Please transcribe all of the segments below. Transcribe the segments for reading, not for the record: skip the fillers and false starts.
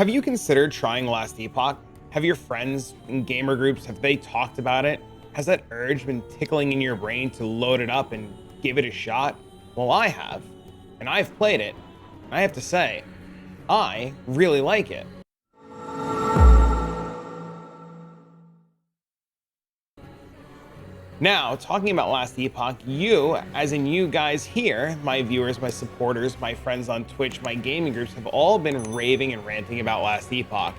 Have you considered trying Last Epoch? Have your friends in gamer groups, have they talked about it? Has that urge been tickling in your brain to load it up and give it a shot? Well, I have, and I've played it. I have to say, I really like it. Now, talking about Last Epoch, you, as in you guys here, my viewers, my supporters, my friends on Twitch, my gaming groups, have all been raving and ranting about Last Epoch.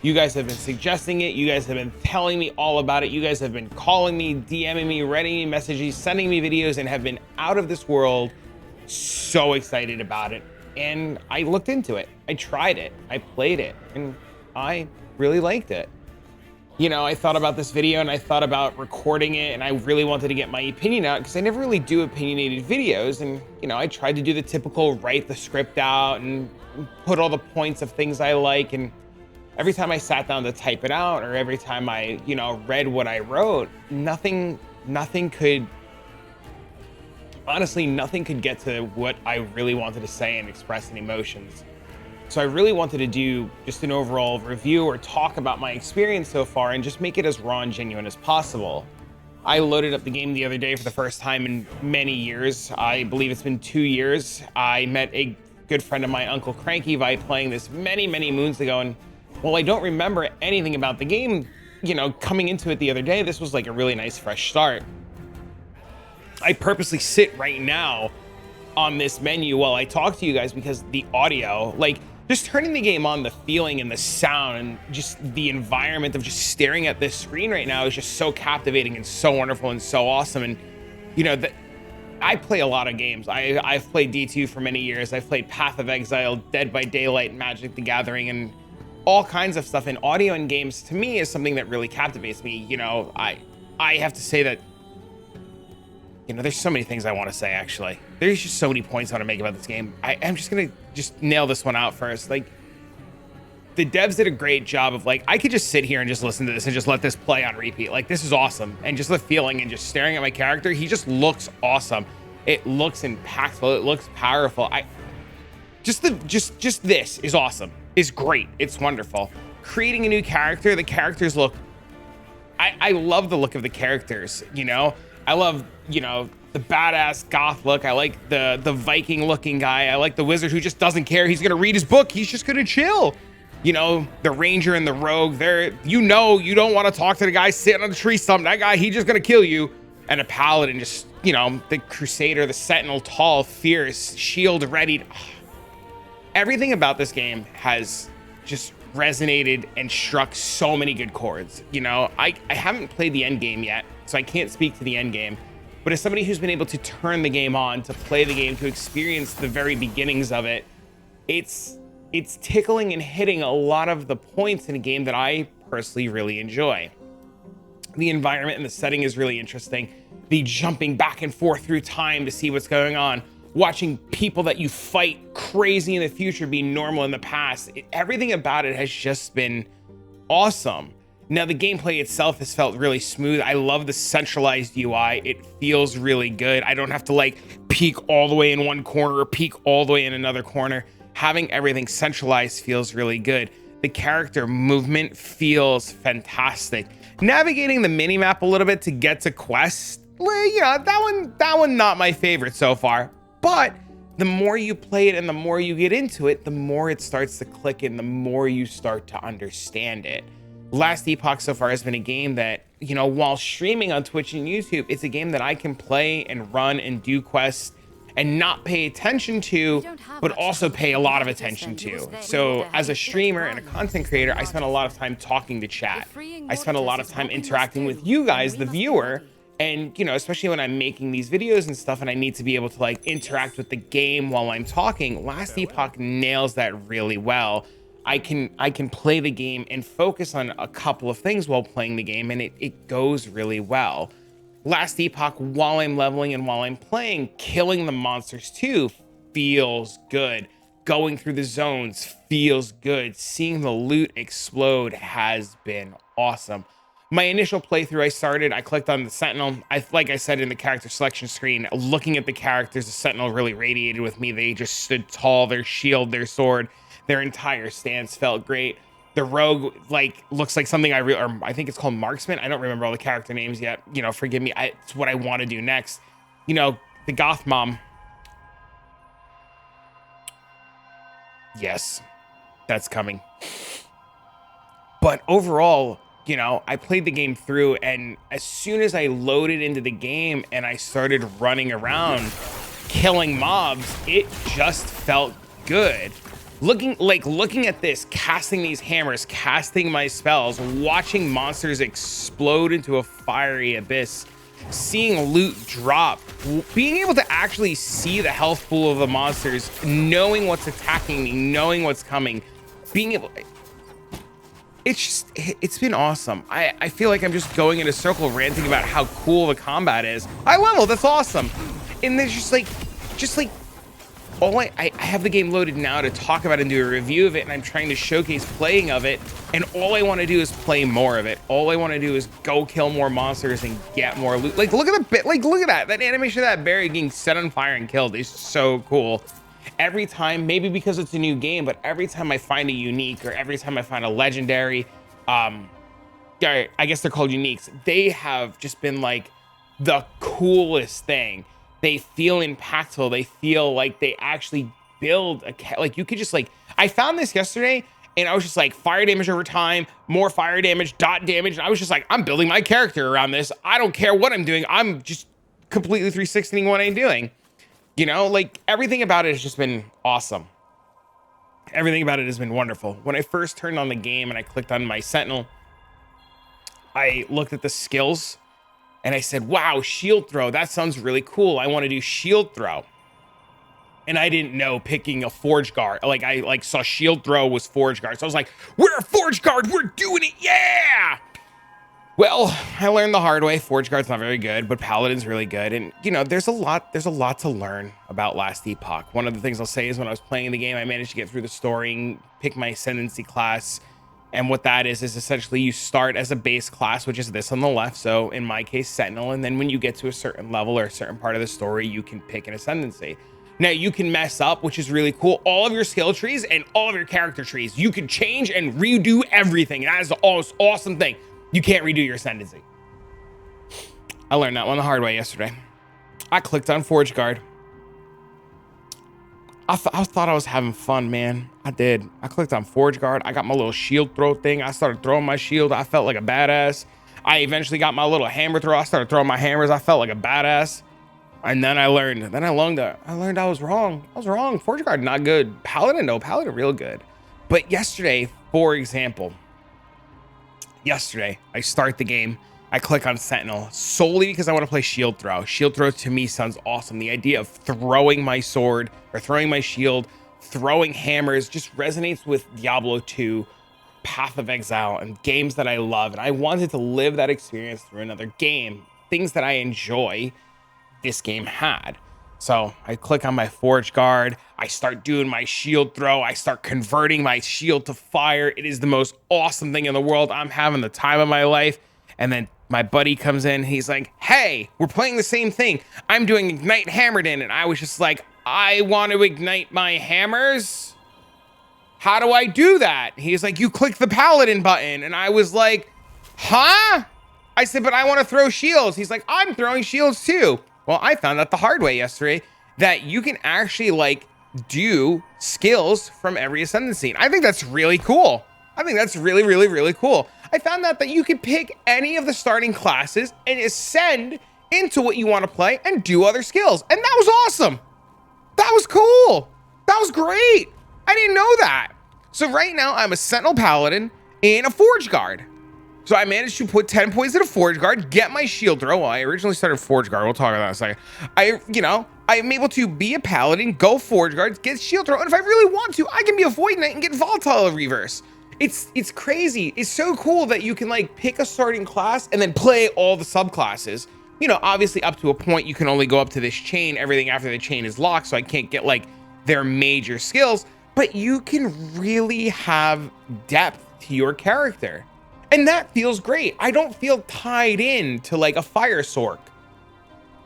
You guys have been suggesting it. You guys have been telling me all about it. You guys have been calling me, DMing me, writing me messages, sending me videos, and have been out of this world so excited about it. And I looked into it. I tried it. I played it, and I really liked it. You know, I thought about this video and I thought about recording it, and I really wanted to get my opinion out because I never really do opinionated videos. And, you know, I tried to do the typical write the script out and put all the points of things I like. And every time I sat down to type it out, or every time I, you know, read what I wrote, nothing could, honestly, nothing could get to what I really wanted to say and express in emotions. So I really wanted to do just an overall review or talk about my experience so far and just make it as raw and genuine as possible. I loaded up the game the other day for the first time in many years. I believe it's been 2 years. I met a good friend of mine, Uncle Cranky, by playing this many moons ago. And while I don't remember anything about the game, you know, coming into it the other day, this was like a really nice fresh start. I purposely sit right now on this menu while I talk to you guys because the audio, like, just turning the game on, the feeling and the sound and just the environment of just staring at this screen right now is just so captivating and so wonderful and so awesome. And, you know, I play a lot of games. I've played D2 for many years. I've played Path of Exile, Dead by Daylight, Magic the Gathering, and all kinds of stuff. And audio in games, to me, is something that really captivates me. You know, I have to say that, you know, there's so many things I want to say, actually. There's just so many points I want to make about this game. I'm just going to just nail this one out first. Like, the devs did a great job of, like, I could just sit here and just listen to this and just let this play on repeat. Like, this is awesome. And just the feeling and just staring at my character, he just looks awesome. It looks impactful. It looks powerful. Just this is awesome. It's great. It's wonderful. Creating a new character, the characters look, I love the look of the characters, you know? I love, you know, the badass goth look. I like the Viking looking guy. I like the wizard who just doesn't care. He's gonna read his book. He's just gonna chill. You know, the ranger and the rogue, you know, you don't want to talk to the guy sitting on the tree stump. That guy, he's just gonna kill you. And a paladin, just, you know, the crusader, the sentinel, tall, fierce, shield readied. Everything about this game has just resonated and struck so many good chords. You know, I haven't played the end game yet, so I can't speak to the end game. But as somebody who's been able to turn the game on, to play the game, to experience the very beginnings of it, it's tickling and hitting a lot of the points in a game that I personally really enjoy. The environment and the setting is really interesting. The jumping back and forth through time to see what's going on. Watching people that you fight crazy in the future be normal in the past. Everything about it has just been awesome. Now, the gameplay itself has felt really smooth. I love the centralized UI. It feels really good. I don't have to, like, peek all the way in one corner or peek all the way in another corner. Having everything centralized feels really good. The character movement feels fantastic. Navigating the minimap a little bit to get to quests, well, you know, that one not my favorite so far. But the more you play it and the more you get into it, the more it starts to click and the more you start to understand it. Last Epoch so far has been a game that, you know, while streaming on Twitch and YouTube, it's a game that I can play and run and do quests and not pay attention to, but also pay a lot of attention to. So as a streamer and a content creator, I spend a lot of time talking to chat. I spend a lot of time interacting with you guys, the viewer. And, you know, especially when I'm making these videos and stuff and I need to be able to, like, interact with the game while I'm talking, Last Epoch nails that really well. I can play the game and focus on a couple of things while playing the game, and it goes really well. Last Epoch, while I'm leveling and while I'm playing, killing the monsters too feels good. Going through the zones feels good. Seeing the loot explode has been awesome. My initial playthrough, I clicked on the Sentinel. Like I said in the character selection screen, looking at the characters, the Sentinel really radiated with me. They just stood tall, their shield, their sword. Their entire stance felt great. The rogue like looks like something or I think it's called marksman. I don't remember all the character names yet. You know, forgive me. It's what I want to do next. You know, the goth mom. Yes, that's coming. But overall, you know, I played the game through, and as soon as I loaded into the game and I started running around killing mobs, it just felt good. Looking at this, casting these hammers, casting my spells, watching monsters explode into a fiery abyss, seeing loot drop, being able to actually see the health pool of the monsters, knowing what's attacking me, knowing what's coming, being able, it's been awesome. I feel like I'm just going in a circle ranting about how cool the combat is. High level, that's awesome. And there's just like all I have the game loaded now to talk about and do a review of it, and I'm trying to showcase playing of it, and all I want to do is play more of it. All I want to do is go kill more monsters and get more loot. Like, look at the bit, like, look at that animation of that berry getting set on fire and killed is so cool. Every time, maybe because it's a new game, but every time I find a unique, or every time I find a legendary, I guess they're called uniques, they have just been like the coolest thing. They feel impactful. They feel like they actually build like you could just like, I found this yesterday and I was just like, fire damage over time, more fire damage, dot damage. And I was just like, I'm building my character around this. I don't care what I'm doing. I'm just completely 360ing what I'm doing. You know, like everything about it has just been awesome. Everything about it has been wonderful. When I first turned on the game and I clicked on my sentinel, I looked at the skills and I said, wow, shield throw, that sounds really cool. I want to do shield throw. And I didn't know picking a forge guard. Like I saw shield throw was forge guard. So I was like, we're a forge guard, we're doing it, yeah! Well, I learned the hard way. Forge guard's not very good, but paladin's really good. And you know, there's a lot to learn about Last Epoch. One of the things I'll say is when I was playing the game, I managed to get through the story and pick my ascendancy class. And what that is essentially you start as a base class, which is this on the left. So in my case, Sentinel. And then when you get to a certain level or a certain part of the story, you can pick an ascendancy. Now you can mess up, which is really cool. All of your skill trees and all of your character trees, you can change and redo everything. That is the awesome thing. You can't redo your ascendancy. I learned that one the hard way yesterday. I clicked on Forge Guard. I thought I was having fun, man. I did. I clicked on Forge Guard. I got my little shield throw thing. I started throwing my shield. I felt like a badass. I eventually got my little hammer throw. I started throwing my hammers. I felt like a badass. And then I learned I was wrong. I was wrong. Forge Guard, not good. Paladin, no. Paladin, real good. But yesterday, for example, I start the game. I click on Sentinel solely because I want to play shield throw. Shield throw to me sounds awesome. The idea of throwing my sword or throwing my shield, throwing hammers just resonates with Diablo 2, Path of Exile, and games that I love. And I wanted to live that experience through another game. Things that I enjoy, this game had. So I click on my Forge Guard. I start doing my shield throw. I start converting my shield to fire. It is the most awesome thing in the world. I'm having the time of my life. And then my buddy comes in. He's like, hey, we're playing the same thing. I'm doing Ignite Hammered In. And I was just like, I want to ignite my hammers. How do I do that? He's like, you click the Paladin button. And I was like, huh? I said, but I want to throw shields. He's like, I'm throwing shields too. Well, I found out the hard way yesterday that you can actually like do skills from every ascendancy. I think that's really cool. I think that's really, really, really cool. I found out that you can pick any of the starting classes and ascend into what you want to play and do other skills. And that was awesome. That was cool. That was great. I didn't know that. So right now I'm a Sentinel Paladin and a Forge Guard. So I managed to put 10 points in a Forge Guard, get my shield throw. Well, I originally started Forge Guard. We'll talk about that in a second. I'm able to be a Paladin, go Forge Guard, get shield throw. And if I really want to, I can be a Void Knight and get Volatile Reverse. It's crazy. It's so cool that you can like pick a starting class and then play all the subclasses. You know, obviously up to a point, you can only go up to this chain. Everything after the chain is locked, so I can't get like their major skills. But you can really have depth to your character. And that feels great. I don't feel tied in to like a Fire Sork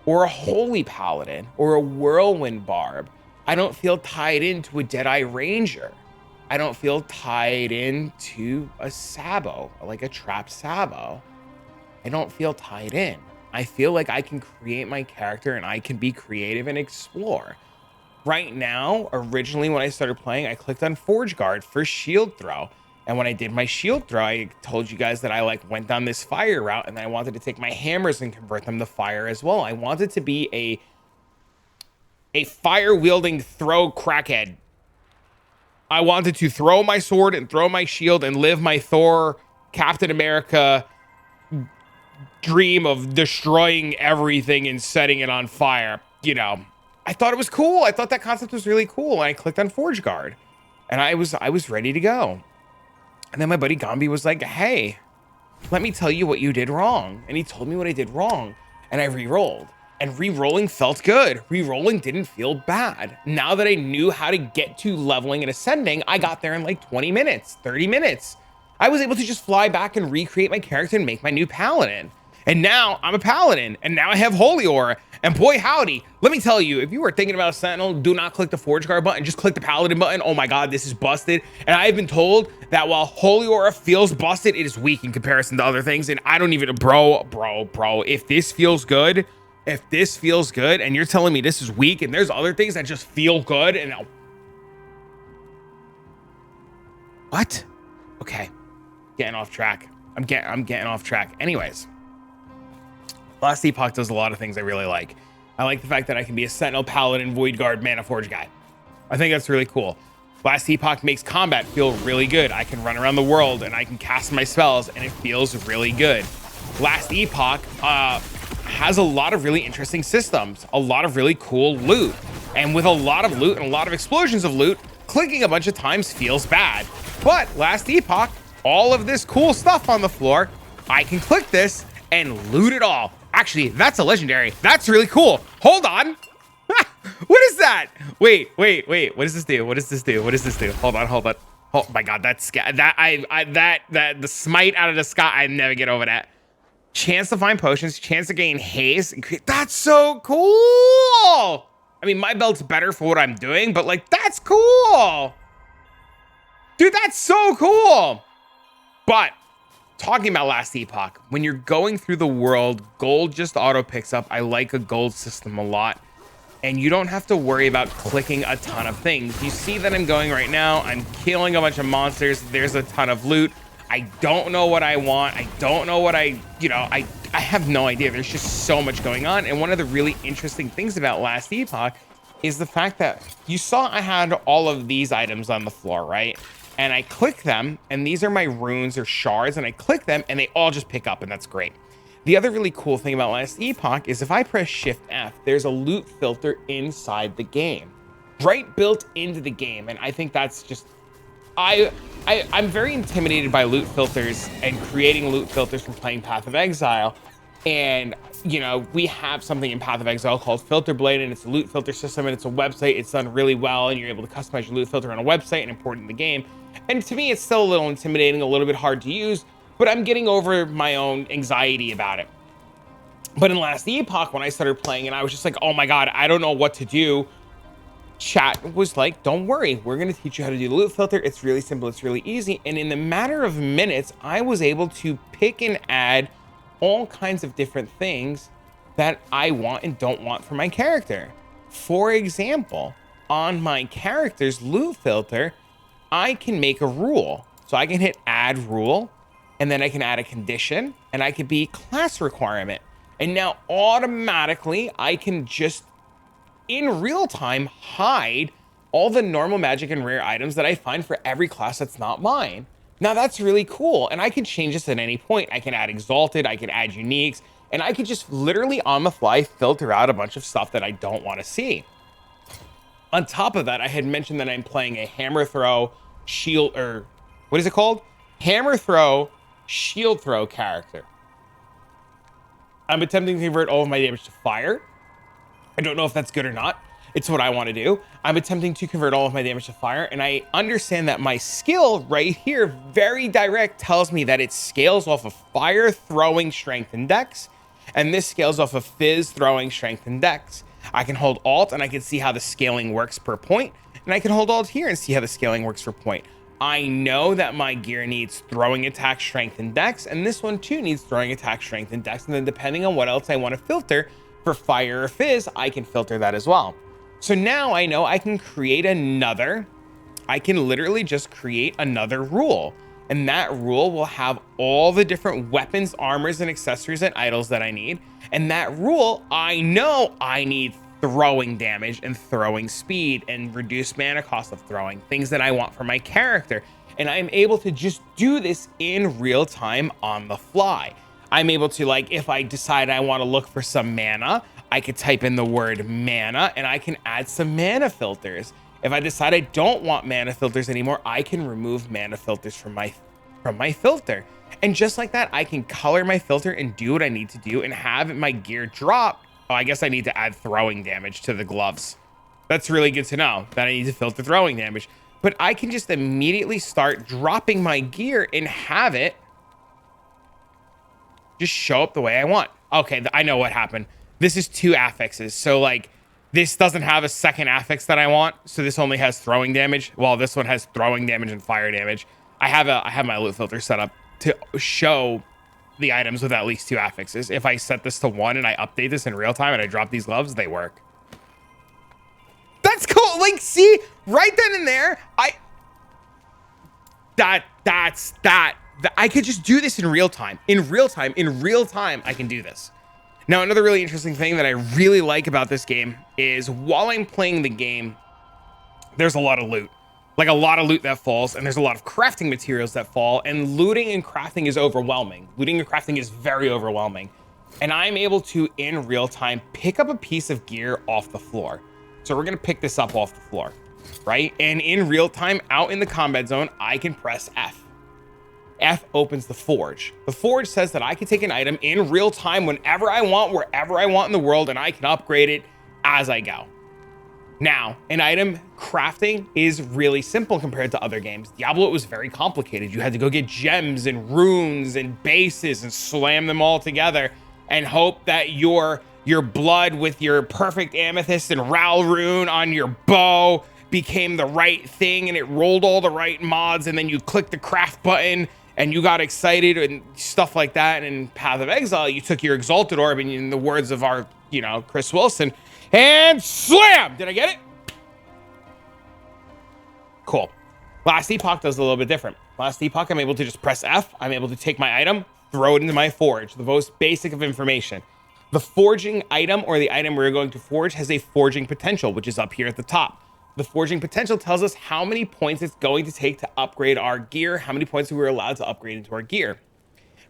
or a Holy Paladin or a Whirlwind Barb. I don't feel tied into a Deadeye Ranger. I don't feel tied into a sabo, like a trapped sabo. I don't feel tied in. I feel like I can create my character and I can be creative and explore. Right now, originally when I started playing, I clicked on Forge Guard for shield throw. And when I did my shield throw, I told you guys that I like went down this fire route, and then I wanted to take my hammers and convert them to fire as well. I wanted to be a fire wielding throw crackhead. I wanted to throw my sword and throw my shield and live my Thor, Captain America dream of destroying everything and setting it on fire. You know, I thought it was cool. I thought that concept was really cool. And I clicked on Forge Guard and I was ready to go. And then my buddy Gambi was like, hey, let me tell you what you did wrong. And he told me what I did wrong. And I re-rolled. And re-rolling felt good. Re-rolling didn't feel bad. Now that I knew how to get to leveling and ascending, I got there in like 20 minutes, 30 minutes. I was able to just fly back and recreate my character and make my new paladin. And now I'm a paladin. And now I have Holy Aura. And boy, howdy, let me tell you, if you are thinking about Sentinel, do not click the Forge Guard button. Just click the Paladin button. Oh my God, this is busted. And I've been told that while Holy Aura feels busted, it is weak in comparison to other things. And I don't even, bro, if this feels good, and you're telling me this is weak and there's other things that just feel good and what? Okay, getting off track. I'm getting off track. Anyways, Last Epoch does a lot of things I really like. I like the fact that I can be a Sentinel, Paladin, Void Guard, Mana Forge guy. I think that's really cool. Last Epoch makes combat feel really good. I can run around the world and I can cast my spells and it feels really good. Last Epoch has a lot of really interesting systems, a lot of really cool loot. And with a lot of loot and a lot of explosions of loot, clicking a bunch of times feels bad. But Last Epoch, all of this cool stuff on the floor, I can click this and loot it all. Actually, that's a legendary. That's really cool. Hold on. What is that? Wait. What does this do? What does this do? Hold on. Oh my God, the smite out of the sky. I never get over that. Chance to find potions, chance to gain haste. That's so cool. I mean, my belt's better for what I'm doing, but like, that's cool. Dude, that's so cool. But talking about Last Epoch, when you're going through the world, gold just auto picks up. I like a gold system a lot. And you don't have to worry about clicking a ton of things. You see that I'm going right now. I'm killing a bunch of monsters. There's a ton of loot. I don't know what I want. I don't know what I have no idea. There's just so much going on. And one of the really interesting things about Last Epoch is the fact that you saw I had all of these items on the floor, right? And I click them, and these are my runes or shards, and I click them, and they all just pick up, and that's great. The other really cool thing about Last Epoch is if I press Shift F, there's a loot filter inside the game, right built into the game. And I think that's just, I'm very intimidated by loot filters and creating loot filters from playing Path of Exile. And, you know, we have something in Path of Exile called Filter Blade, and it's a loot filter system, and it's a website. It's done really well, and you're able to customize your loot filter on a website and import it in the game. And to me, it's still a little intimidating, a little bit hard to use, but I'm getting over my own anxiety about it. But in Last Epoch, when I started playing and I was just like, oh my God, I don't know what to do, chat was like, don't worry, we're going to teach you how to do the loot filter. It's really simple. It's really easy. And in the matter of minutes, I was able to pick and add all kinds of different things that I want and don't want for my character. For example, on my character's loot filter, I can make a rule. So I can hit add rule, and then I can add a condition, and I could be class requirement. And now automatically I can just in real time hide all the normal magic and rare items that I find for every class that's not mine. Now that's really cool. And I can change this at any point. I can add exalted, I can add uniques, and I could just literally on the fly filter out a bunch of stuff that I don't want to see. On top of that, I had mentioned that I'm playing a hammer throw shield, or what is it called? Hammer throw shield throw character. I'm attempting to convert all of my damage to fire. I don't know if that's good or not. It's what I want to do. I'm attempting to convert all of my damage to fire, and I understand that my skill right here, very direct, tells me that it scales off of fire throwing strength and dex, and this scales off of fizz throwing strength and dex. I can hold alt and I can see how the scaling works per point, and I can hold alt here and see how the scaling works per point. I know that my gear needs throwing attack, strength, and dex, and this one too needs throwing attack, strength, and dex. And then depending on what else I want to filter for fire or fizz, I can filter that as well. So now I know I can create another, I can literally just create another rule. And that rule will have all the different weapons, armors, and accessories and idols that I need. And that rule, I know I need throwing damage and throwing speed and reduce mana cost of throwing, things that I want for my character. And I'm able to just do this in real time on the fly. I'm able to, like, if I decide I want to look for some mana, I could type in the word mana and I can add some mana filters. If I decide I don't want mana filters anymore, I can remove mana filters from my filter. And just like that, I can color my filter and do what I need to do and have my gear drop. Oh, I guess I need to add throwing damage to the gloves. That's really good to know that I need to filter throwing damage. But I can just immediately start dropping my gear and have it just show up the way I want. Okay, I know what happened. This is 2 affixes. So like, this doesn't have a second affix that I want. So this only has throwing damage. While this one has throwing damage and fire damage. I have my loot filter set up to show the items with at least 2 affixes. If I set this to 1 and I update this in real time and I drop these gloves, they work. That's cool. Like, see, right then and there, I could just do this in real time. In real time, I can do this. Now, another really interesting thing that I really like about this game is while I'm playing the game, there's a lot of loot. Like a lot of loot that falls, and there's a lot of crafting materials that fall, and looting and crafting is overwhelming. Looting and crafting is very overwhelming. And I'm able to, in real time, pick up a piece of gear off the floor. So we're gonna pick this up off the floor, right? And in real time, out in the combat zone, I can press F. F opens the forge. The forge says that I can take an item in real time whenever I want, wherever I want in the world, and I can upgrade it as I go. Now, an item crafting is really simple compared to other games. Diablo was very complicated. You had to go get gems and runes and bases and slam them all together and hope that your blood with your perfect amethyst and Ral rune on your bow became the right thing and it rolled all the right mods, and then you click the craft button and you got excited and stuff like that. And in Path of Exile, you took your Exalted Orb and, in the words of our, Chris Wilson, and slam! Did I get it? Cool. Last Epoch does a little bit different. Last Epoch, I'm able to just press F. I'm able to take my item, throw it into my forge, the most basic of information. The forging item, or the item we're going to forge, has a forging potential, which is up here at the top. The forging potential tells us how many points it's going to take to upgrade our gear, how many points we're allowed to upgrade into our gear.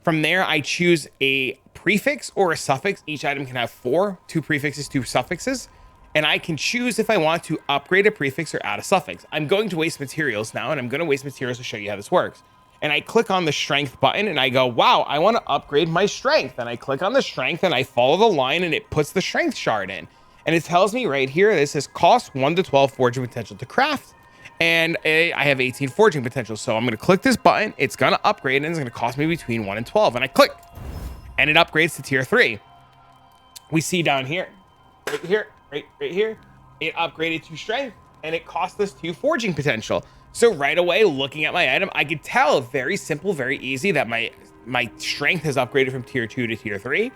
From there, I choose a prefix or a suffix. Each item can have 4, 2 prefixes, 2 suffixes, and I can choose if I want to upgrade a prefix or add a suffix. I'm going to waste materials now, and I'm going to waste materials to show you how this works. And I click on the strength button and I go, wow, I want to upgrade my strength. And I click on the strength and I follow the line and it puts the strength shard in. And it tells me right here, this is cost 1 to 12 forging potential to craft. And I have 18 forging potential. So I'm going to click this button. It's going to upgrade and it's going to cost me between 1 and 12. And I click and it upgrades to tier 3. We see down here, right here, it upgraded to strength and it cost us 2 forging potential. So right away, looking at my item, I could tell, very simple, very easy, that my strength has upgraded from tier 2 to tier 3.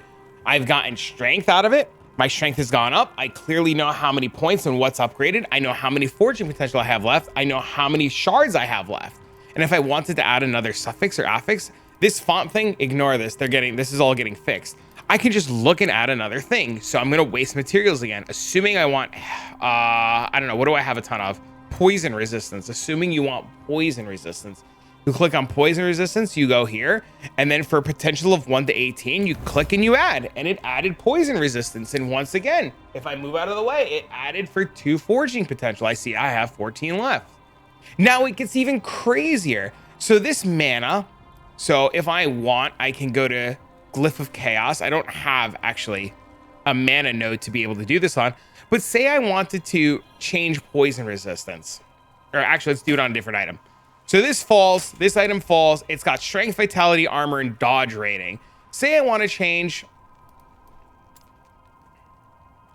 I've gotten strength out of it. My strength has gone up. I clearly know how many points and what's upgraded. I know how many forging potential I have left. I know how many shards I have left. And if I wanted to add another suffix or affix, this font thing, ignore this. This is all getting fixed. I can just look and add another thing. So I'm going to waste materials again, assuming I want, I don't know, what do I have a ton of? Poison resistance. Assuming you want poison resistance, you click on poison resistance, you go here, and then for potential of 1 to 18, you click and you add, and it added poison resistance. And once again, if I move out of the way, it added for 2 forging potential. I see I have 14 left. Now it gets even crazier. So this mana, so if I want, I can go to Glyph of Chaos. I don't have actually a mana node to be able to do this on, but say I wanted to change poison resistance, or actually let's do it on a different item. So this item falls, it's got strength, vitality, armor, and dodge rating. Say I want to change,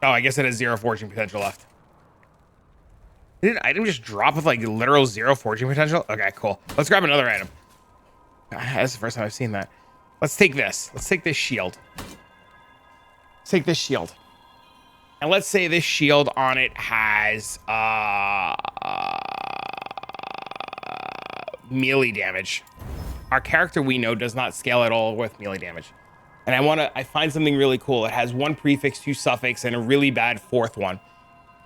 oh, I guess it has 0 forging potential left. Did an item just drop with like literal 0 fortune potential? Okay, cool. Let's grab another item. That's the first time I've seen that. Let's take this. Let's take this shield. Let's take this shield. And let's say this shield on it has melee damage. Our character we know does not scale at all with melee damage. And I find something really cool. It has 1 prefix, 2 suffix, and a really bad 4th one.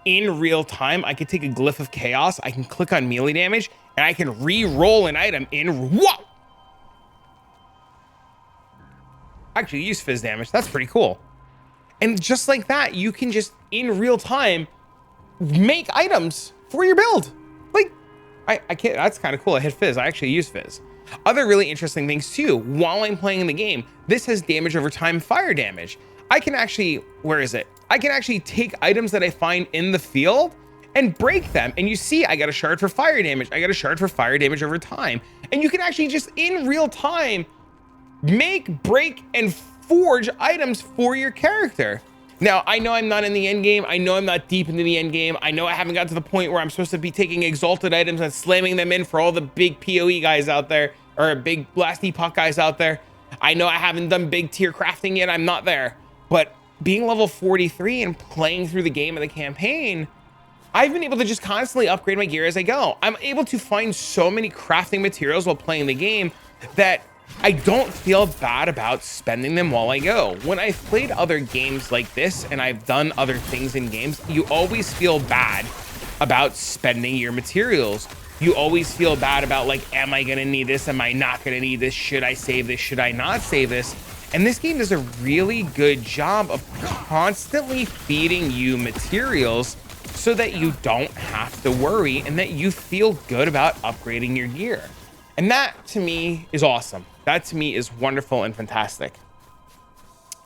In real time, I can take a glyph of chaos. I can click on melee damage, and I can re-roll an item in. Whoa! Actually, use fizz damage. That's pretty cool. And just like that, you can just in real time make items for your build. Like, I can't. That's kind of cool. I hit fizz. I actually use fizz. Other really interesting things too. While I'm playing the game, this has damage over time, fire damage. I can actually, where is it? I can actually take items that I find in the field and break them. And you see, I got a shard for fire damage. I got a shard for fire damage over time. And you can actually just in real time make, break, and forge items for your character. Now, I know I'm not in the end game. I know I'm not deep into the end game. I know I haven't got to the point where I'm supposed to be taking exalted items and slamming them in for all the big PoE guys out there, or big Last Epoch guys out there. I know I haven't done big tier crafting yet. I'm not there. But being level 43 and playing through the game of the campaign, I've been able to just constantly upgrade my gear as I go. I'm able to find so many crafting materials while playing the game that I don't feel bad about spending them while I go. When I've played other games like this and I've done other things in games, you always feel bad about spending your materials. You always feel bad about like, am I gonna need this? Am I not gonna need this? Should I save this? Should I not save this? And this game does a really good job of constantly feeding you materials so that you don't have to worry and that you feel good about upgrading your gear. And that to me is awesome. That to me is wonderful and fantastic.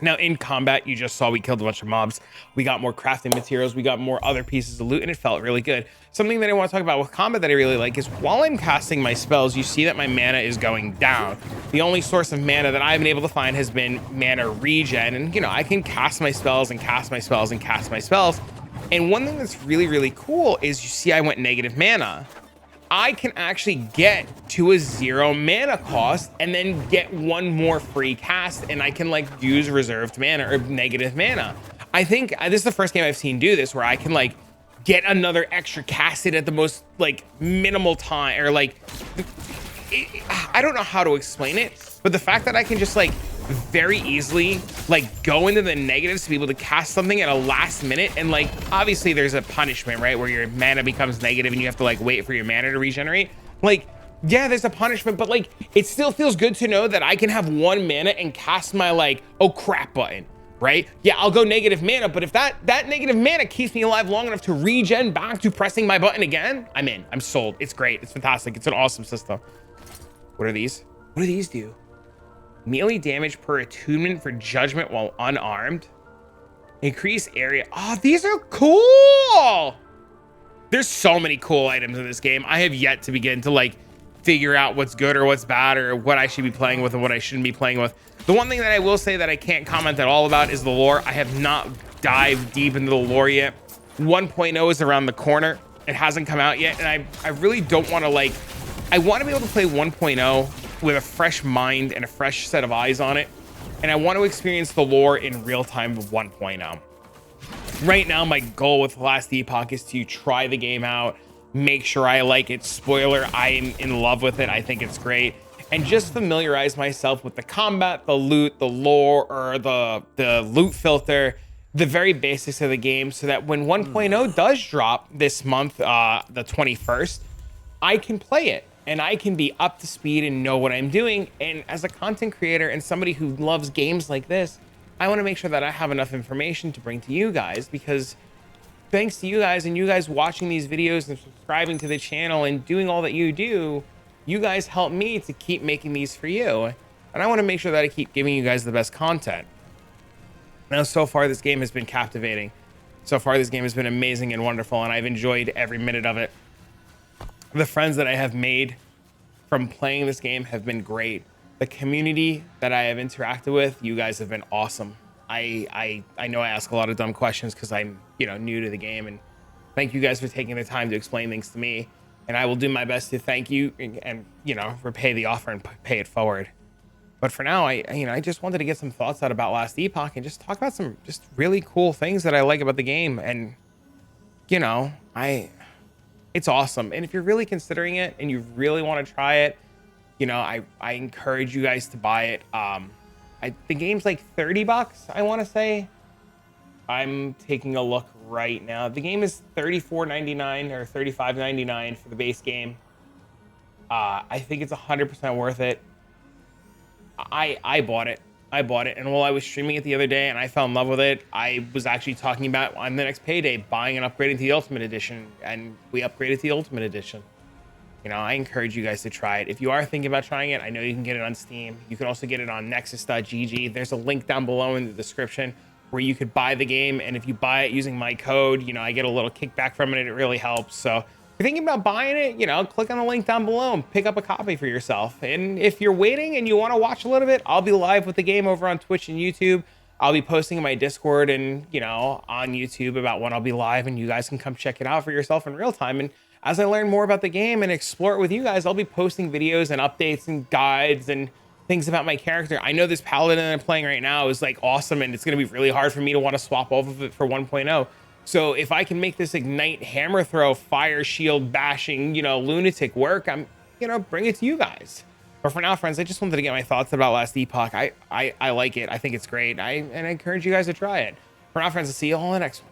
Now in combat, you just saw we killed a bunch of mobs. We got more crafting materials. We got more other pieces of loot and it felt really good. Something that I want to talk about with combat that I really like is while I'm casting my spells, you see that my mana is going down. The only source of mana that I've been able to find has been mana regen. And you know, I can cast my spells and cast my spells and cast my spells. And one thing that's really, really cool is you see I went negative mana. I can actually get to a 0 mana cost and then get 1 more free cast and I can like use reserved mana or negative mana. I think this is the first game I've seen do this where I can like get another extra casted at the most like minimal time or like, I don't know how to explain it, but the fact that I can just like very easily like go into the negatives to be able to cast something at a last minute, and like obviously there's a punishment, right, where your mana becomes negative and you have to like wait for your mana to regenerate. Like, yeah, there's a punishment, but like it still feels good to know that I can have 1 mana and cast my like, oh crap button, right? Yeah, I'll go negative mana, but if that negative mana keeps me alive long enough to regen back to pressing my button again, I'm in. I'm sold. It's great. It's fantastic. It's an awesome system. What are these? What do these do? Melee damage per attunement for judgment while unarmed. Increase area. Oh, these are cool. There's so many cool items in this game. I have yet to begin to like figure out what's good or what's bad or what I should be playing with and what I shouldn't be playing with. The one thing that I will say that I can't comment at all about is the lore. I have not dived deep into the lore yet. 1.0 is around the corner. It hasn't come out yet. And I really don't want to like, I want to be able to play 1.0 with a fresh mind and a fresh set of eyes on it. And I want to experience the lore in real time of 1.0. Right now, my goal with Last Epoch is to try the game out, make sure I like it. Spoiler, I'm in love with it. I think it's great. And just familiarize myself with the combat, the loot, the lore, or the loot filter, the very basics of the game, so that when 1.0 does drop this month, the 21st, I can play it. And I can be up to speed and know what I'm doing. And as a content creator and somebody who loves games like this, I want to make sure that I have enough information to bring to you guys, because thanks to you guys and you guys watching these videos and subscribing to the channel and doing all that you do, you guys help me to keep making these for you. And I want to make sure that I keep giving you guys the best content. Now, so far, this game has been captivating. So far, this game has been amazing and wonderful, and I've enjoyed every minute of it. The friends that I have made from playing this game have been great. The community that I have interacted with, you guys have been awesome. I know I ask a lot of dumb questions because I'm, you know, new to the game, Thank you guys for taking the time to explain things to me, and I will do my best to thank you and you know, repay the offer and pay it forward. But for now, I just wanted to get some thoughts out about Last Epoch and just talk about some just really cool things that I like about the game. And you know, it's awesome. And if you're really considering it and you really want to try it, you know, I encourage you guys to buy it. The game's like 30 bucks, I want to say. I'm taking a look right now. The game is $34.99 or $35.99 for the base game. I think it's 100% worth it. I bought it. I bought it, and while I was streaming it the other day and I fell in love with it, I was actually talking about on the next payday buying and upgrading to the Ultimate Edition, and we upgraded to the Ultimate Edition. You know, I encourage you guys to try it. If you are thinking about trying it, I know you can get it on Steam. You can also get it on nexus.gg. There's a link down below in the description where you could buy the game, and if you buy it using my code, you know, I get a little kickback from it. It really helps. So if you're thinking about buying it, you know, click on the link down below and pick up a copy for yourself. And if you're waiting and you want to watch a little bit, I'll be live with the game over on Twitch and YouTube. I'll be posting in my Discord and, you know, on YouTube about when I'll be live, and you guys can come check it out for yourself in real time. And as I learn more about the game and explore it with you guys, I'll be posting videos and updates and guides and things about my character. I know this paladin that I'm playing right now is like awesome, and it's going to be really hard for me to want to swap off of it for 1.0. So if I can make this ignite, hammer throw, fire shield bashing, you know, lunatic work, I'm, you know, bring it to you guys. But for now, friends, I just wanted to get my thoughts about Last Epoch. I like it. I think it's great. And I encourage you guys to try it. For now, friends, I'll see you all in the next one.